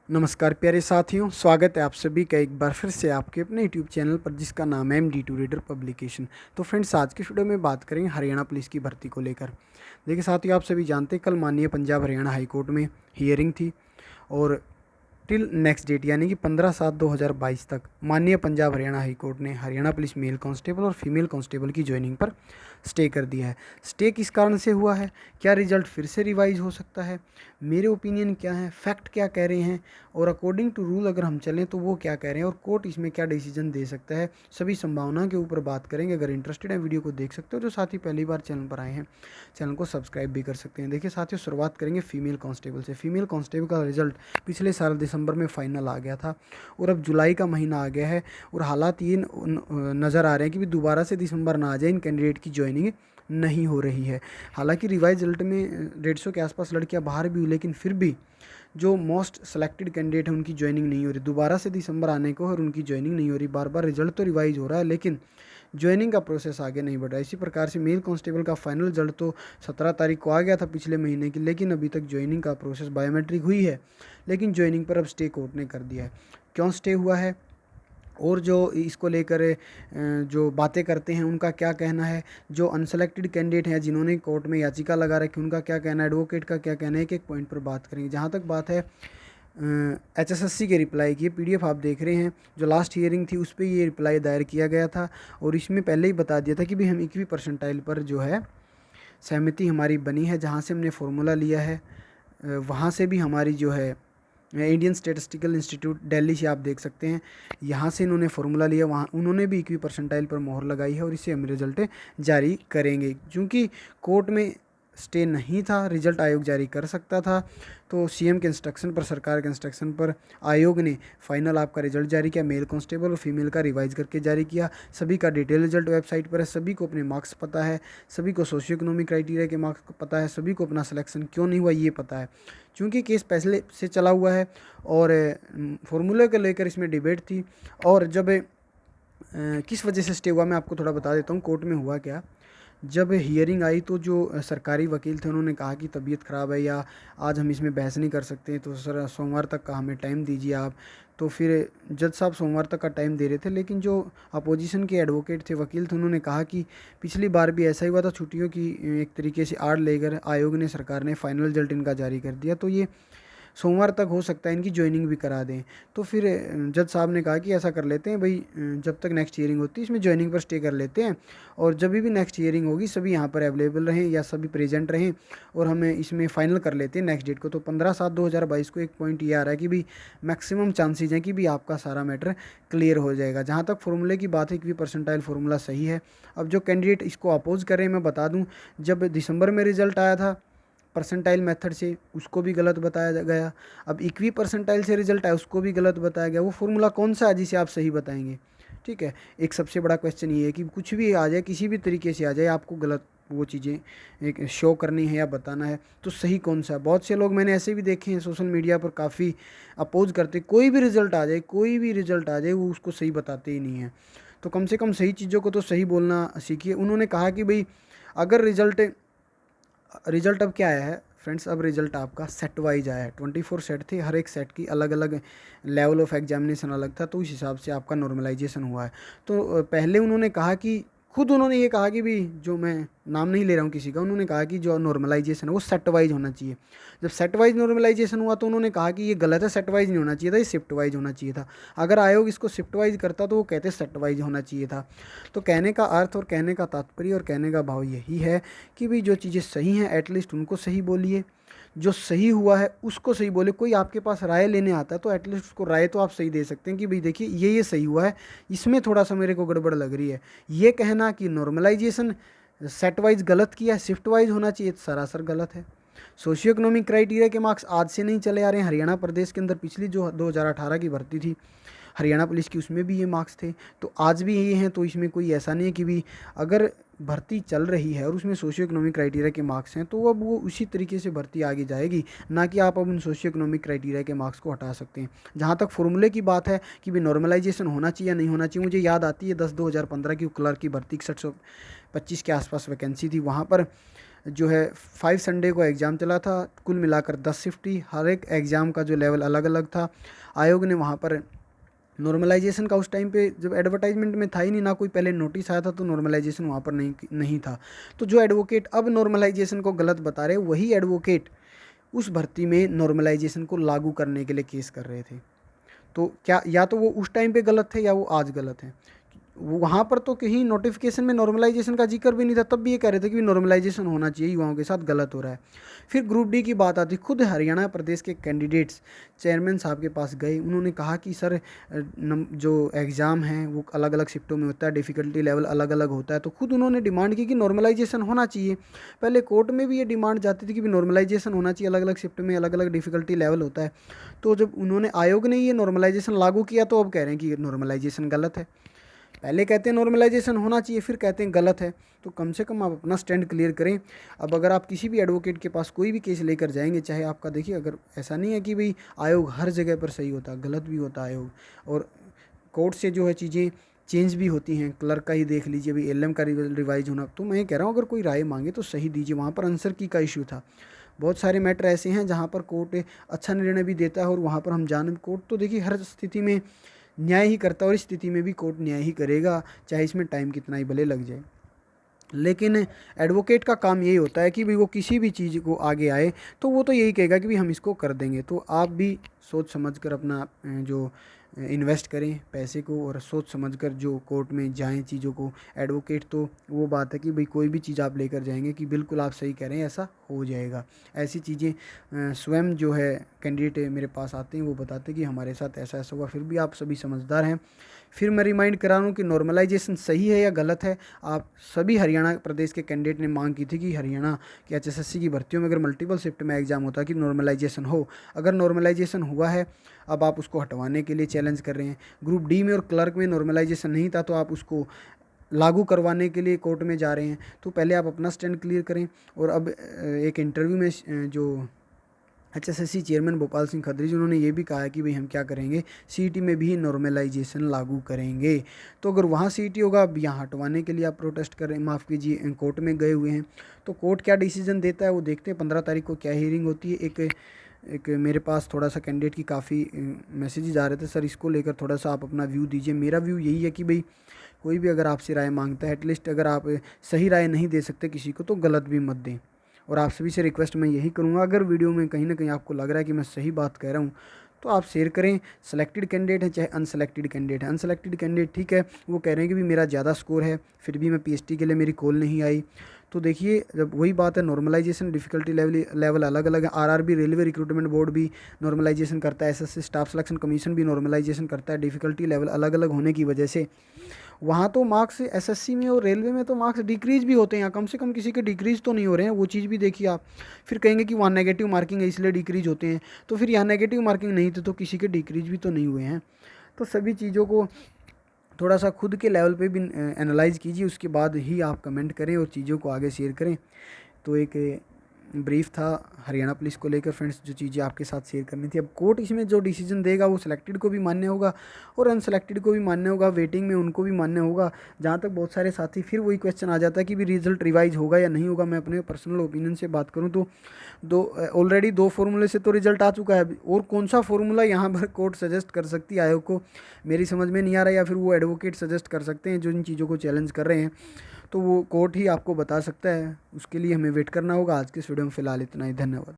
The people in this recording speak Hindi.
नमस्कार प्यारे साथियों, स्वागत है आप सभी का एक बार फिर से आपके अपने यूट्यूब चैनल पर जिसका नाम है MD2 रीडर पब्लिकेशन। तो फ्रेंड्स, आज के वीडियो में बात करेंगे हरियाणा पुलिस की भर्ती को लेकर। देखिए साथियों, आप सभी जानते हैं कल माननीय पंजाब हरियाणा हाई कोर्ट में हियरिंग थी और टिल नेक्स्ट डेट यानी कि 15/7/2022 तक माननीय पंजाब हरियाणा हाई कोर्ट ने हरियाणा पुलिस मेल कांस्टेबल और फीमेल कांस्टेबल की ज्वाइनिंग पर स्टे कर दिया है। स्टे किस कारण से हुआ है, क्या रिजल्ट फिर से रिवाइज हो सकता है, मेरे ओपिनियन क्या है, फैक्ट क्या कह रहे हैं और अकॉर्डिंग टू रूल अगर हम चलें तो वो क्या कह रहे हैं और कोर्ट इसमें क्या डिसीजन दे सकता है, सभी संभावना के ऊपर बात करेंगे। अगर इंटरेस्टेड है वीडियो को देख सकते हो। जो साथी पहली बार चैनल पर आए हैं, चैनल को सब्सक्राइब भी कर सकते हैं। देखिए साथियों, शुरुआत करेंगे फीमेल कांस्टेबल से। फीमेल कांस्टेबल का रिजल्ट पिछले साल दिसंबर में फाइनल आ गया था और अब जुलाई का महीना आ गया है और हालात ये नज़र आ रहे हैं कि भी दोबारा से दिसंबर ना आ जाए, इन कैंडिडेट की ज्वाइनिंग नहीं हो रही है। हालांकि रिवाइज रिजल्ट में 150 के आसपास लड़कियां बाहर भी हुई, लेकिन फिर भी जो मोस्ट सेलेक्टेड कैंडिडेट है उनकी ज्वाइनिंग नहीं हो रही। दोबारा से दिसंबर आने को और उनकी ज्वाइनिंग नहीं हो रही। बार बार रिजल्ट तो रिवाइज हो रहा है लेकिन ज्वाइनिंग का प्रोसेस आगे नहीं बढ़ रहा। इसी प्रकार से मेल कांस्टेबल का फाइनल रिजल्ट तो 17 तारीख को आ गया था पिछले महीने की, लेकिन अभी तक ज्वाइनिंग का प्रोसेस बायोमेट्रिक हुई है, लेकिन ज्वाइनिंग पर अब स्टे कोर्ट ने कर दिया है। क्यों स्टे हुआ है और जो इसको लेकर जो बातें करते हैं उनका क्या कहना है, जो अनसेलेक्टेड कैंडिडेट हैं जिन्होंने कोर्ट में याचिका लगा रखी उनका क्या कहना है, एडवोकेट का क्या कहना है, एक पॉइंट पर बात करेंगे। जहाँ तक बात है HSSC के रिप्लाई की, PDF आप देख रहे हैं, जो लास्ट हियरिंग थी उस पर ये रिप्लाई दायर किया गया था और इसमें पहले ही बता दिया था कि भी हम 21वीं परसेंटाइल पर जो है सहमति हमारी बनी है। जहाँ से हमने फार्मूला लिया है वहाँ से भी हमारी जो है इंडियन स्टेटिस्टिकल इंस्टीट्यूट दिल्ली से आप देख सकते हैं, यहाँ से इन्होंने फार्मूला लिया, वहाँ उन्होंने भी 21वीं परसेंटाइल पर मोहर लगाई है और इसे हम रिजल्ट जारी करेंगे। क्योंकि कोर्ट में स्टे नहीं था, रिजल्ट आयोग जारी कर सकता था, तो CM के इंस्ट्रक्शन पर, सरकार के इंस्ट्रक्शन पर आयोग ने फाइनल आपका रिजल्ट जारी किया। मेल कांस्टेबल और फीमेल का रिवाइज करके जारी किया। सभी का डिटेल रिजल्ट वेबसाइट पर है, सभी को अपने मार्क्स पता है, सभी को सोशियो इकोनॉमिक क्राइटेरिया के मार्क्स पता है, सभी को अपना सिलेक्शन क्यों नहीं हुआ ये पता है। क्योंकि केस पहले से चला हुआ है और फॉर्मूले को लेकर इसमें डिबेट थी। और जब किस वजह से स्टे हुआ मैं आपको थोड़ा बता देता हूँ। कोर्ट में हुआ क्या, जब हियरिंग आई तो जो सरकारी वकील थे उन्होंने कहा कि तबीयत ख़राब है या आज हम इसमें बहस नहीं कर सकते, तो सर सोमवार तक का हमें टाइम दीजिए आप। तो फिर जज साहब सोमवार तक का टाइम दे रहे थे, लेकिन जो अपोजिशन के एडवोकेट थे, वकील थे, उन्होंने कहा कि पिछली बार भी ऐसा ही हुआ था, छुट्टियों की एक तरीके से आड़ लेकर आयोग ने, सरकार ने फाइनल रिजल्ट इनका जारी कर दिया, तो ये सोमवार तक हो सकता है इनकी ज्वाइनिंग भी करा दें। तो फिर जज साहब ने कहा कि ऐसा कर लेते हैं भाई, जब तक नेक्स्ट हियरिंग होती है इसमें ज्वाइनिंग पर स्टे कर लेते हैं और जब भी नेक्स्ट हियरिंग होगी सभी यहाँ पर अवेलेबल रहें या सभी प्रेजेंट रहें और हमें इसमें फाइनल कर लेते हैं नेक्स्ट डेट को। तो 15/7/2022 को एक पॉइंट ये आ रहा है कि भी मैक्सिमम चांसेज हैं कि भी आपका सारा मैटर क्लियर हो जाएगा। जहाँ तक फॉर्मूले की बात है, 21वीं परसेंटाइल फार्मूला सही है। अब जो कैंडिडेट इसको अपोज कर रहे हैं, मैं बता दूँ, जब दिसंबर में रिजल्ट आया था परसेंटाइल मेथड से, उसको भी गलत बताया गया। अब 21वीं परसेंटाइल से रिजल्ट आया, उसको भी गलत बताया गया। वो फॉर्मूला कौन सा है जिसे आप सही बताएंगे? ठीक है, एक सबसे बड़ा क्वेश्चन ये है कि कुछ भी आ जाए, किसी भी तरीके से आ जाए, आपको गलत वो चीज़ें एक शो करनी है या बताना है, तो सही कौन सा है। बहुत से लोग मैंने ऐसे भी देखे हैं सोशल मीडिया पर, काफ़ी अपोज करते, कोई भी रिजल्ट आ जाए, कोई भी रिजल्ट आ जाए, वो उसको सही बताते ही नहीं हैं। तो कम से कम सही चीज़ों को तो सही बोलना सीखिए। उन्होंने कहा कि भाई अगर रिजल्ट रिजल्ट अब क्या आया है फ्रेंड्स, अब रिजल्ट आपका सेट वाइज आया है। 24 सेट थे, हर एक सेट की अलग अलग लेवल ऑफ एग्जामिनेशन अलग था, तो उस हिसाब से आपका नॉर्मलाइजेशन हुआ है। तो पहले उन्होंने कहा कि, खुद उन्होंने ये कहा कि भी, जो मैं नाम नहीं ले रहा हूँ किसी का, उन्होंने कहा कि जो नॉर्मलाइजेशन है वो सेट वाइज होना चाहिए। जब सेट वाइज नॉर्मलाइजेशन हुआ तो उन्होंने कहा कि ये गलत है, सेट वाइज नहीं होना चाहिए था, ये शिफ्ट वाइज होना चाहिए था। अगर आयोग इसको शिफ्ट वाइज करता तो वो कहते सेट वाइज होना चाहिए था। तो कहने का अर्थ और कहने का तात्पर्य और कहने का भाव यही है कि भाई जो चीज़ें सही हैं एटलीस्ट उनको सही बोलिए, जो सही हुआ है उसको सही बोले। कोई आपके पास राय लेने आता है तो एटलीस्ट उसको राय तो आप सही दे सकते हैं कि भाई देखिए ये सही हुआ है, इसमें थोड़ा सा मेरे को गड़बड़ लग रही है। ये कहना कि नॉर्मलाइजेशन सेट वाइज गलत किया है, शिफ्ट वाइज होना चाहिए, सरासर गलत है। सोशियो इकोनॉमिक क्राइटेरिया के मार्क्स आज से नहीं चले आ रहे हैं। हरियाणा प्रदेश के अंदर पिछली जो 2018 की भर्ती थी हरियाणा पुलिस की, उसमें भी ये मार्क्स थे, तो आज भी ये हैं। तो इसमें कोई ऐसा नहीं है कि भी अगर भर्ती चल रही है और उसमें सोशियो इकोनॉमिक क्राइटेरिया के मार्क्स हैं तो अब वो उसी तरीके से भर्ती आगे जाएगी, ना कि आप अब उन सोशियो इकोनॉमिक क्राइटेरिया के मार्क्स को हटा सकते हैं। जहाँ तक फॉर्मूले की बात है कि भी नॉर्मलाइजेशन होना चाहिए या नहीं होना चाहिए, मुझे याद आती है 10/2015 की क्लर्क की भर्ती 6125 के आसपास वैकेंसी थी। वहाँ पर जो है 5 संडे को एग्ज़ाम चला था, कुल मिलाकर 10 शिफ्ट थी, हर एक एग्ज़ाम का जो लेवल अलग अलग था। आयोग ने वहाँ पर नॉर्मलाइजेशन का उस टाइम पे जब एडवर्टाइजमेंट में था ही नहीं, ना कोई पहले नोटिस आया था, तो नॉर्मलाइजेशन वहाँ पर नहीं था। तो जो एडवोकेट अब नॉर्मलाइजेशन को गलत बता रहे, वही एडवोकेट उस भर्ती में नॉर्मलाइजेशन को लागू करने के लिए केस कर रहे थे। तो क्या या तो वो उस टाइम पे गलत थे या वो आज गलत हैं। वहाँ पर तो कहीं नोटिफिकेशन में नॉर्मलाइजेशन का जिक्र भी नहीं था, तब भी ये कह रहे थे कि नॉर्मलाइजेशन होना चाहिए, युवाओं के साथ गलत हो रहा है। फिर ग्रुप डी की बात आती, खुद हरियाणा प्रदेश के कैंडिडेट्स चेयरमैन साहब के पास गए, उन्होंने कहा कि सर जो एग्ज़ाम है वो अलग अलग शिफ्टों में होता है, डिफ़िकल्टी लेवल अलग अलग होता है, तो खुद उन्होंने डिमांड की कि नॉर्मलाइजेशन होना चाहिए। पहले कोर्ट में भी ये डिमांड जाती थी कि नॉर्मलाइजेशन होना चाहिए, अलग अलग शिफ्ट में अलग अलग डिफ़िकल्टी लेवल होता है। तो जब उन्होंने आयोग ने ये नॉर्मलाइजेशन लागू किया, तो अब कह रहे हैं कि नॉर्मलाइजेशन गलत है। पहले कहते हैं नॉर्मलाइजेशन होना चाहिए, फिर कहते हैं गलत है। तो कम से कम आप अपना स्टैंड क्लियर करें। अब अगर आप किसी भी एडवोकेट के पास कोई भी केस लेकर जाएंगे, चाहे आपका, देखिए अगर ऐसा नहीं है कि भाई आयोग हर जगह पर सही होता, गलत भी होता आयोग, और कोर्ट से जो है चीज़ें चेंज भी होती हैं। क्लर्क का ही देख लीजिए, भाई एलएम का रिवाइज होना। तो मैं कह रहा हूँ अगर कोई राय मांगे तो सही दीजिए। वहाँ पर आंसर की का इशू था। बहुत सारे मैटर ऐसे हैं जहाँ पर कोर्ट अच्छा निर्णय भी देता है, और वहाँ पर हम जान, कोर्ट तो देखिए हर स्थिति में न्याय ही करता है, और इस स्थिति में भी कोर्ट न्याय ही करेगा, चाहे इसमें टाइम कितना ही भले लग जाए। लेकिन एडवोकेट का काम यही होता है कि भाई वो किसी भी चीज़ को आगे आए तो वो तो यही कहेगा कि भाई हम इसको कर देंगे। तो आप भी सोच समझ कर अपना जो इन्वेस्ट करें पैसे को, और सोच समझकर जो कोर्ट में जाएं चीज़ों को। एडवोकेट तो वो बात है कि भाई कोई भी चीज़ आप लेकर जाएंगे कि बिल्कुल आप सही कह रहे हैं, ऐसा हो जाएगा। ऐसी चीज़ें स्वयं जो है कैंडिडेट मेरे पास आते हैं, वो बताते हैं कि हमारे साथ ऐसा ऐसा हुआ, फिर भी आप सभी समझदार हैं। फिर मैं रिमाइंड करा रहा हूँ कि नॉर्मलाइजेशन सही है या गलत है। आप सभी हरियाणा प्रदेश के कैंडिडेट ने मांग की थी कि हरियाणा की एचएसएससी की भर्तियों में अगर मल्टीपल शिफ्ट में एग्जाम होता है कि नॉर्मलाइजेशन हो। अगर नॉर्मलाइजेशन हुआ है, अब आप उसको हटवाने के लिए चैलेंज कर रहे हैं। ग्रुप डी में और क्लर्क में नॉर्मलाइजेशन नहीं था, तो आप उसको लागू करवाने के लिए कोर्ट में जा रहे हैं। तो पहले आप अपना स्टैंड क्लियर करें। और अब एक इंटरव्यू में जो एचएसएससी चेयरमैन भोपाल सिंह खत्री जी, उन्होंने ये भी कहा है कि भाई हम क्या करेंगे, सीईटी में भी नॉर्मलाइजेशन लागू करेंगे। तो अगर वहाँ सीईटी होगा, अब यहाँ हटवाने के लिए आप प्रोटेस्ट करें, माफ़ कीजिए, कोर्ट में गए हुए हैं। तो कोर्ट क्या डिसीजन देता है वो देखते हैं। 15 तारीख को क्या हियरिंग होती है। एक मेरे पास थोड़ा सा कैंडिडेट की काफ़ी मैसेजेस आ रहे थे, सर इसको लेकर थोड़ा सा आप अपना व्यू दीजिए। मेरा व्यू यही है कि भाई कोई भी अगर आपसे राय मांगता है, एटलीस्ट अगर आप सही राय नहीं दे सकते किसी को, तो गलत भी मत दें। और आप सभी से रिक्वेस्ट मैं यही करूँगा, अगर वीडियो में कहीं ना कहीं आपको लग रहा है कि मैं सही बात कह रहा हूँ, तो आप शेयर करें। सेलेक्टेड कैंडिडेट है चाहे अनसेलेक्टेड कैंडिडेट है। अनसेलेक्टेड कैंडिडेट ठीक है, वो कह रहे हैं कि भी मेरा ज़्यादा स्कोर है, फिर भी मैं पीएचडी के लिए मेरी कॉल नहीं आई। तो देखिए, जब वही बात है, नॉर्मलाइजेशन डिफिकल्टी लेवल अलग अलग है। आरआरबी रेलवे रिक्रूटमेंट बोर्ड भी नॉर्मलाइजेशन करता है, एसएससी स्टाफ सिलेक्शन कमीशन भी नॉर्मलाइजेशन करता है। डिफिकल्टी लेवल अलग अलग होने की वजह से वहाँ तो मार्क्स एसएससी में और रेलवे में तो मार्क्स डिक्रीज भी होते हैं, यहाँ कम से कम किसी के डिक्रीज तो नहीं हो रहे हैं। वो चीज़ भी देखिए आप। फिर कहेंगे कि वहाँ नेगेटिव मार्किंग है इसलिए डिक्रीज होते हैं, तो फिर यहाँ नेगेटिव मार्किंग नहीं थे तो किसी के डिक्रीज भी तो नहीं हुए हैं। तो सभी चीज़ों को थोड़ा सा खुद के लेवल पे भी एनालाइज कीजिए, उसके बाद ही आप कमेंट करें और चीज़ों को आगे शेयर करें। तो एक ब्रीफ था हरियाणा पुलिस को लेकर फ्रेंड्स, जो चीज़ें आपके साथ शेयर करनी थी। अब कोर्ट इसमें जो डिसीजन देगा वो सिलेक्टेड को भी मान्य होगा और अनसेलेक्टेड को भी मान्य होगा, वेटिंग में उनको भी मान्य होगा। जहाँ तक बहुत सारे साथी, फिर वही क्वेश्चन आ जाता है कि भी रिजल्ट रिवाइज होगा या नहीं होगा। मैं अपने पर्सनल ओपिनियन से बात करूँ तो ऑलरेडी 2 फॉर्मूले से तो रिजल्ट आ चुका है, और कौन सा फॉर्मूला यहाँ पर कोर्ट सजेस्ट कर सकती है आयोग को, मेरी समझ में नहीं आ रहा। या फिर वो एडवोकेट सजेस्ट कर सकते हैं जो इन चीज़ों को चैलेंज कर रहे हैं, तो वो कोर्ट ही आपको बता सकता है। उसके लिए हमें वेट करना होगा। आज के इस वीडियो में फ़िलहाल इतना ही। धन्यवाद।